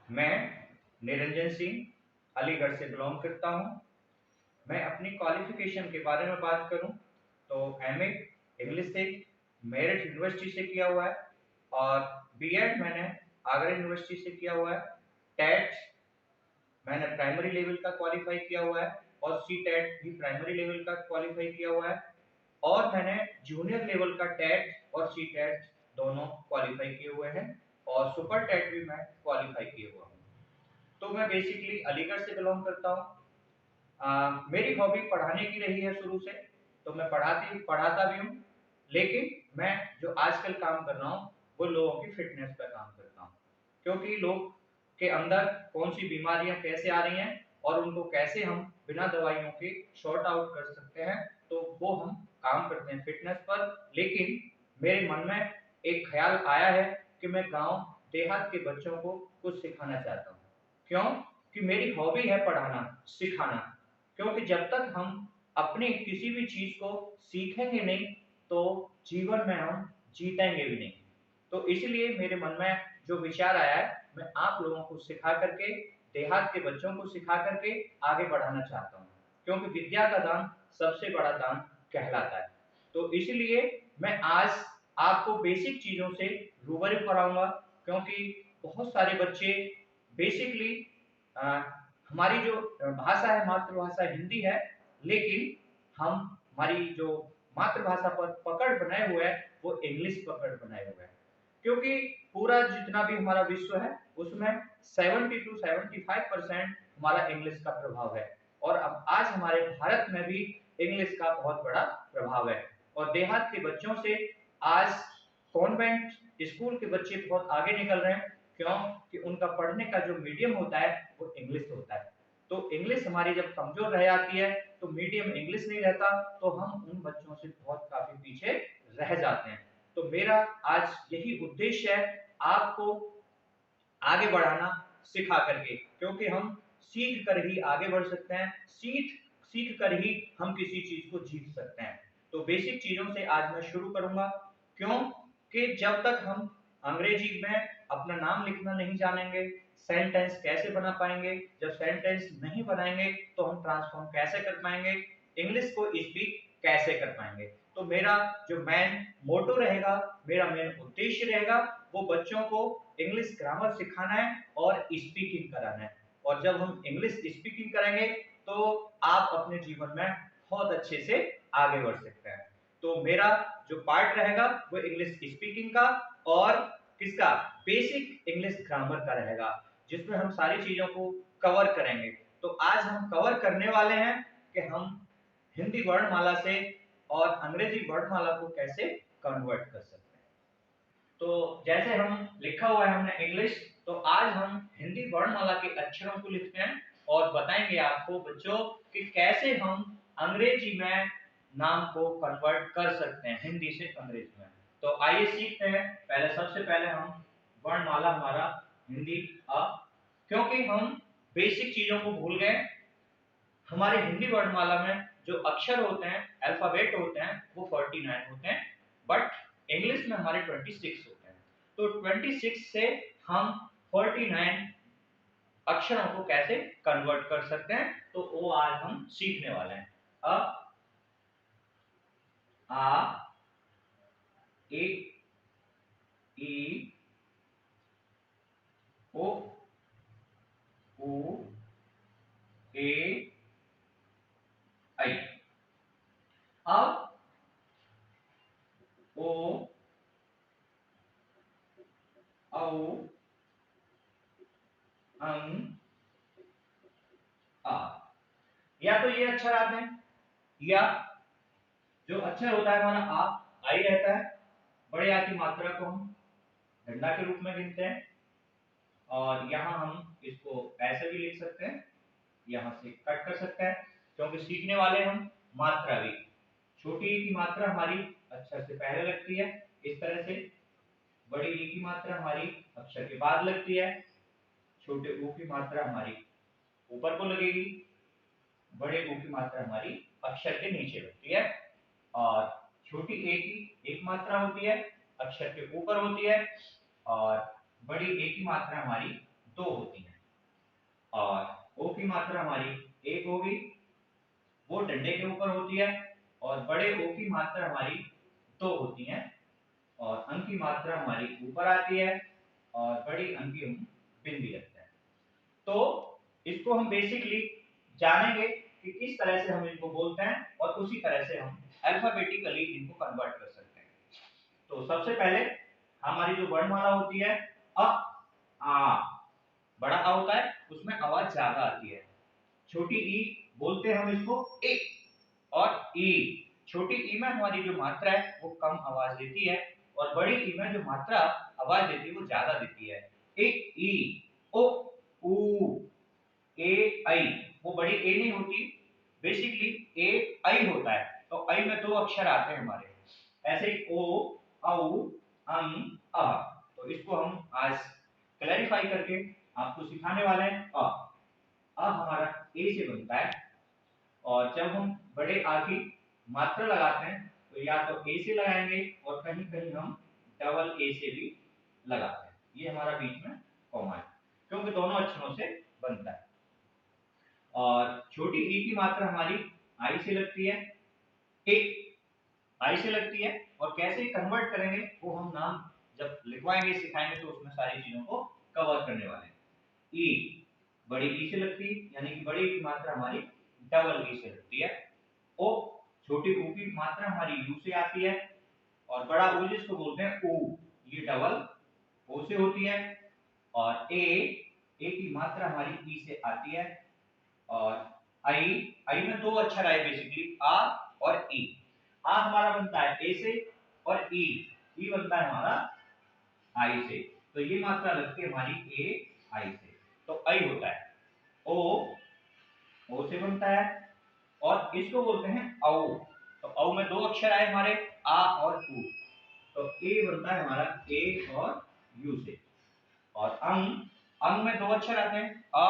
मैं निरंजन सिंह अलीगढ़ से बिलोंग करता हूँ। मैं अपनी क्वालिफिकेशन के बारे में बात करूँ तो एमए इंग्लिश से मेरिट यूनिवर्सिटी से किया हुआ है और बीएड मैंने आगरा यूनिवर्सिटी से किया हुआ है। टेट मैंने प्राइमरी लेवल का क्वालिफाई किया हुआ है और सी टेट भी प्राइमरी लेवल का क्वालिफाई किया हुआ है और मैंने जूनियर लेवल का टेट और सी टेट दोनों क्वालिफाई किए हुए हैं और सुपर टेट भी मैं क्वालिफाई किए हुआ हूँ। तो मैं बेसिकली अलीगढ़ से बिलोंग करता हूँ। मेरी हॉबी पढ़ाने की रही है शुरू से, तो मैं पढ़ाता भी हूँ, लेकिन मैं जो आजकल काम कर रहा हूँ वो लोगों की फिटनेस पर काम करता हूँ, क्योंकि लोग के अंदर कौन सी बीमारियां कैसे आ रही हैं और उनको कैसे हम बिना दवाइयों के शॉर्ट आउट कर सकते हैं, तो वो हम काम करते हैं फिटनेस पर। लेकिन मेरे मन में एक ख्याल आया है कि मैं गांव देहात के बच्चों को कुछ सिखाना चाहता हूँ। क्यों? कि मेरी हॉबी है पढ़ाना, सिखाना। क्योंकि जब तक हम अपनी किसी भी चीज को सीखेंगे नहीं तो जीवन में हम जीतेंगे भी नहीं। तो इसलिए मेरे मन में जो विचार आया है, मैं आप लोगों को सिखा करके, देहात के बच्चों को सिखा करके आगे बढ़ाना चाहता हूँ, क्योंकि विद्या का दान सबसे बड़ा दान कहलाता है। तो इसलिए मैं आज आपको बेसिक चीजों से रूबरू कराऊंगा, क्योंकि बहुत सारे बच्चे बेसिकली हमारी जो भाषा है, मातृभाषा हिंदी है, लेकिन हम हमारी जो मातृभाषा पर पकड़ बनाए हुए है वो इंग्लिश पकड़ बनाए हुए है। क्योंकि पूरा जितना भी हमारा विश्व है उसमें 70 to 75% हमारा इंग्लिश का प्रभाव है और अब आज हमारे भारत में भी इंग्लिश का बहुत बड़ा प्रभाव है। और देहात के बच्चों से आज कॉन्वेंट स्कूल के बच्चे बहुत आगे निकल रहे हैं। क्यों? कि उनका पढ़ने का जो मीडियम होता है वो इंग्लिश होता है। तो इंग्लिश हमारी जब कमजोर रह जाती है तो मीडियम इंग्लिश नहीं रहता, तो हम उन बच्चों से बहुत काफी पीछे रह जाते हैं। तो मेरा आज यही उद्देश्य है, आपको आगे बढ़ाना सिखा करके, क्योंकि हम सीख कर ही आगे बढ़ सकते हैं, सीख सीख कर ही हम किसी चीज को जीत सकते हैं। तो बेसिक चीजों से आज मैं शुरू करूंगा। क्यों? कि जब तक हम अंग्रेजी में अपना नाम लिखना नहीं जानेंगे, सेंटेंस कैसे बना पाएंगे, जब सेंटेंस नहीं बनाएंगे तो हम ट्रांसफॉर्म कैसे कर पाएंगे, इंग्लिश को स्पीक कैसे कर पाएंगे। तो मेरा जो मेन मोटो रहेगा, मेरा मेन उद्देश्य रहेगा, वो बच्चों को इंग्लिश ग्रामर सिखाना है और स्पीकिंग कराना है। और जब हम इंग्लिश स्पीकिंग करेंगे तो आप अपने जीवन में बहुत अच्छे से आगे बढ़ सकते हैं। तो मेरा जो पार्ट रहेगा वो इंग्लिश स्पीकिंग का और किसका, बेसिक इंग्लिश ग्रामर का रहेगा, जिसमें हम सारी चीजों को कवर करेंगे। तो आज हम कवर करने वाले हैं कि हम हिंदी वर्णमाला से और अंग्रेजी वर्णमाला को कैसे कन्वर्ट कर सकते हैं। तो जैसे हम लिखा हुआ है हमने इंग्लिश, तो आज हम हिंदी वर्णमाला के अक्षरों को लिखते हैं और बताएंगे आपको बच्चों कि कैसे हम अंग्रेजी में नाम को कन्वर्ट कर सकते हैं हिंदी से अंग्रेजी में। तो आइए सीखते हैं। पहले सबसे पहले हम वर्णमाला हमारा हिंदी अ, क्योंकि हम बेसिक चीजों को भूल गए। हमारे हिंदी वर्णमाला में जो अक्षर होते हैं, अल्फाबेट होते हैं, वो 49 होते हैं, बट इंग्लिश में हमारे 26 होते हैं। तो 26 से हम 49 अक्षरों को कैसे कन्वर्ट कर सकते हैं, तो वो आज हम सीखने वाले हैं। अ, आ, ए, ई, ओ, उ, ए, आई। अब ओ, औ, अं, आ। या तो ये अक्षर आते हैं, या जो अक्षर होता है हमारा आ, आई रहता है। बड़े आ की मात्रा को हम डंडा के रूप में गिनते हैं और यहाँ हम इसको ऐसे भी लिख सकते हैं, यहाँ से कट कर सकते हैं, क्योंकि सीखने वाले हम मात्रा भी। छोटी ई की मात्रा हमारी अक्षर से पहले लगती है, इस तरह से। बड़ी ई की मात्रा हमारी अक्षर के बाद लगती है। छोटे ऊ की मात्रा हमारी ऊपर को लगेगी। बड़े ऊ की मात्रा हमारी अक्षर के नीचे लगती है। और छोटी ए की एक मात्रा होती है, अक्षर के ऊपर होती है। और बड़ी ए की मात्रा हमारी 2 होती है। की मात्रा हमारी एक होगी, वो डंडे के ऊपर होती है, और बड़े ओ की मात्रा हमारी दो होती है, और अंक की मात्रा हमारी ऊपर आती है, और बड़ी अंक की हम बिंदी रखते हैं। तो इसको हम बेसिकली जानेंगे कि किस तरह से हम इनको बोलते हैं, और उसी तरह से हम अल्फाबेटिकली इनको कन्वर्ट कर सकते हैं। तो सबसे पहले हमारी जो वर्णमाला होती है अ, आ, बड़ा आ होता है, उसमें आवाज ज्यादा आती है। छोटी ई बोलते हैं हम इसको ए, और ई, छोटी ई में हमारी जो मात्रा है वो कम आवाज देती है, और बड़ी ई में जो मात्रा आवाज देती है वो ज्यादा देती है। ए, ई, ओ, ऊ, ए, आई, वो बड़ी ए नहीं होती, बेसिकली ए आई होता है। तो आई में दो अक्षर आते हैं हमारे, ऐसे ही ओ, औ, अं, अ। तो इसको हम आज क्लैरिफाई करके आपको सिखाने वाले हैं। अ हमारा ए से बनता है, और जब हम बड़े आ की मात्रा लगाते हैं तो या तो ए से लगाएंगे, और कहीं कहीं हम डबल ए से भी लगाते हैं। ये हमारा बीच में कॉमा है, क्योंकि दोनों अक्षरों से बनता है। और छोटी ई की मात्रा हमारी आई से लगती है, ए आई से लगती है, और कैसे कन्वर्ट करेंगे वो हम नाम जब लिखवाएंगे सिखाएंगे तो उसमें सारी चीजों को कवर करने वाले हैं। ई बड़ी ई से लगती है, यानी कि बड़ी ई की मात्रा हमारी डबल ई से लगती है। ओ छोटी ऊ की मात्रा हमारी यू से आती है, और बड़ा ऊ जिसको बोलते हैं ऊ, ये डबल ओ से होती है। और ए की मात्रा हमारी ई से आती है, और आई आई में दो अक्षर आए बेसिकली आ और ई। आ हमारा बनता है ए से, और ई बनता है हमारा आई से। तो ये मात्रा लगती है हमारी ए आई से, तो आई होता है। ओ से बनता है, और इसको बोलते हैं औ। तो औ में दो अक्षर आए हमारे आ और उ, तो ए बनता है हमारा ए और यू से। और अंग में दो अक्षर आते हैं अ,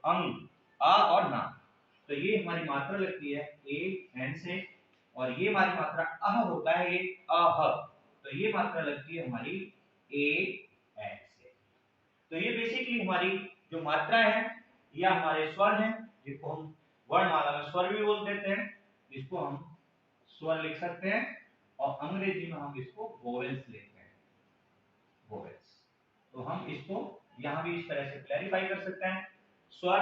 अंग, आ और ना। तो ये हमारी मात्रा लगती है ए एन से, और ये हमारी मात्रा अह होता है, ये अह। तो ये मात्रा लगती है हमारी ए एन से। तो ये बेसिकली हमारी जो मात्रा है या हमारे स्वर हैं, जिसको हम वर्णमाला में स्वर भी बोल देते हैं, इसको हम स्वर लिख सकते हैं, और अंग्रेजी में हम इसको वोवेल्स लिखते हैं, वोवेल्स। तो हम इसको यहाँ भी इस तरह से क्लैरिफाई कर सकते हैं स्वर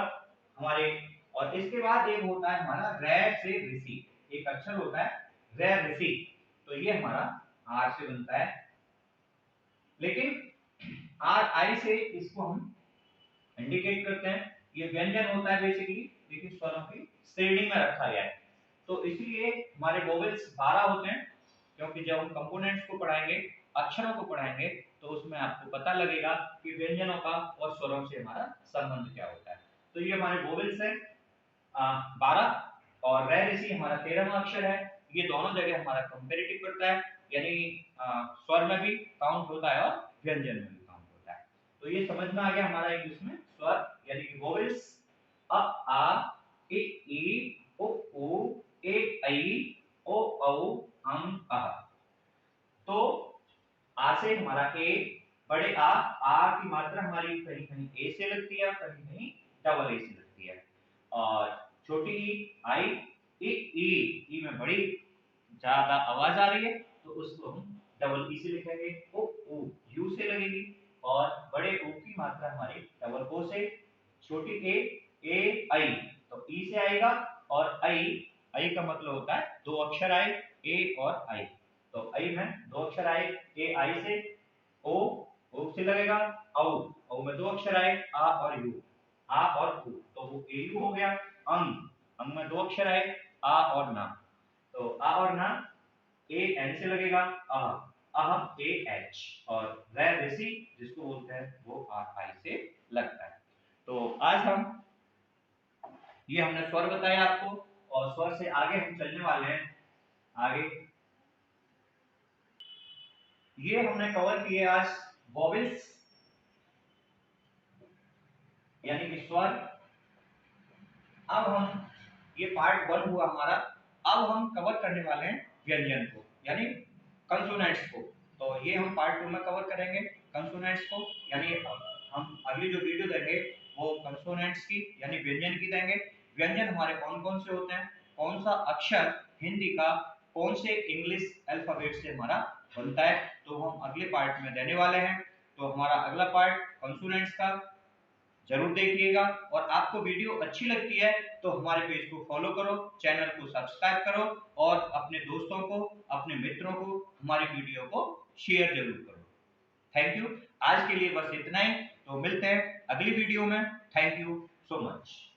हमारे। और इसके बाद एक होता है हमारा रे से ऋषि, एक अक्षर होता है रे ऋषि, तो ये हमारा आर से बनता है। लेकिन आर आई से इसको हम इंडिकेट करते हैं, ये व्यंजन होता है बेसिकली, लेकिन स्वरों की श्रेणी में रखा गया है। तो इसलिए हमारे वोवेल्स 12 होते हैं, क्योंकि जब हम कंपोनेंट्स को पढ़ाएंगे, अक्षरों को पढ़ाएंगे, तो उसमें आपको पता लगेगा कि व्यंजनों का और स्वरों से हमारा संबंध क्या होता है। तो ये हमारे वोवेल्स हैं 12, और रे ऋषि हमारा 13वां अक्षर है। ये दोनों जगह हमारा कंपैरेटिव करता है, यानी स्वर में भी काउंट होता है और व्यंजन में भी काउंट होता है। तो ये समझ में आ गया हमारा इंग्लिश में स्वर यानी कि वोवेल्स अ, आ, ई, ओ, ए, ऐ, ओ, औ, अं, अः। तो आ से हमारा ए, बड़े आ की मात्रा हमारी कहीं कहीं ए से लगती है, कहीं कहीं डबल ए से लगती है। और छोटी ई आई, ई में बड़ी ज्यादा आवाज आ रही है, तो उसको हम डबल ई से लिखेंगे। ओ यू से लगेगी, और बड़े ओ की मात्रा हमारी डबल ओ से, छोटी ए आई, तो ई से आएगा। और आई का मतलब होता है दो अक्षर आए ए और आई, तो आई में दो अक्षर आए ए आई से, ओ से लगेगा, औ में दो अक्षर आए आ और यू, आ और उ, तो वो ए यू हो गया। अंग में दो अक्षर आए आ और ना, तो आ और ना ए एन से लगेगा, अह ए एच। और रे ऋषि जिसको बोलते हैं वो आर आई से लगता है। तो आज हमने स्वर बताया आपको, और स्वर से आगे हम चलने वाले हैं आगे। ये हमने कवर किए आज वोवेल्स यानी कि स्वर। अब हम, ये पार्ट 1 हुआ हमारा, अब हम कवर करने वाले हैं व्यंजन को यानी कंसोनेंट्स को। तो ये हम पार्ट 2 में कवर करेंगे कंसोनेंट्स को, यानी हम अगली जो वीडियो देंगे वो कंसोनेंट कॉन्सोनेंट्स की यानी व्यंजन की देंगे। व्यंजन हमारे कौन कौन से होते हैं, कौन सा अक्षर हिंदी का कौन से इंग्लिश अल्फाबेट से हमारा बनता है, तो हम अगले पार्ट में देने वाले हैं। तो हमारा अगला पार्ट कॉन्सोनेंट्स का जरूर देखिएगा। और आपको वीडियो अच्छी लगती है तो हमारे पेज को फॉलो करो, चैनल को सब्सक्राइब करो और अपने दोस्तों को, अपने मित्रों को हमारी वीडियो को शेयर जरूर करो। Thank you. आज के लिए बस इतना ही, तो मिलते हैं अगली वीडियो में। Thank you so much.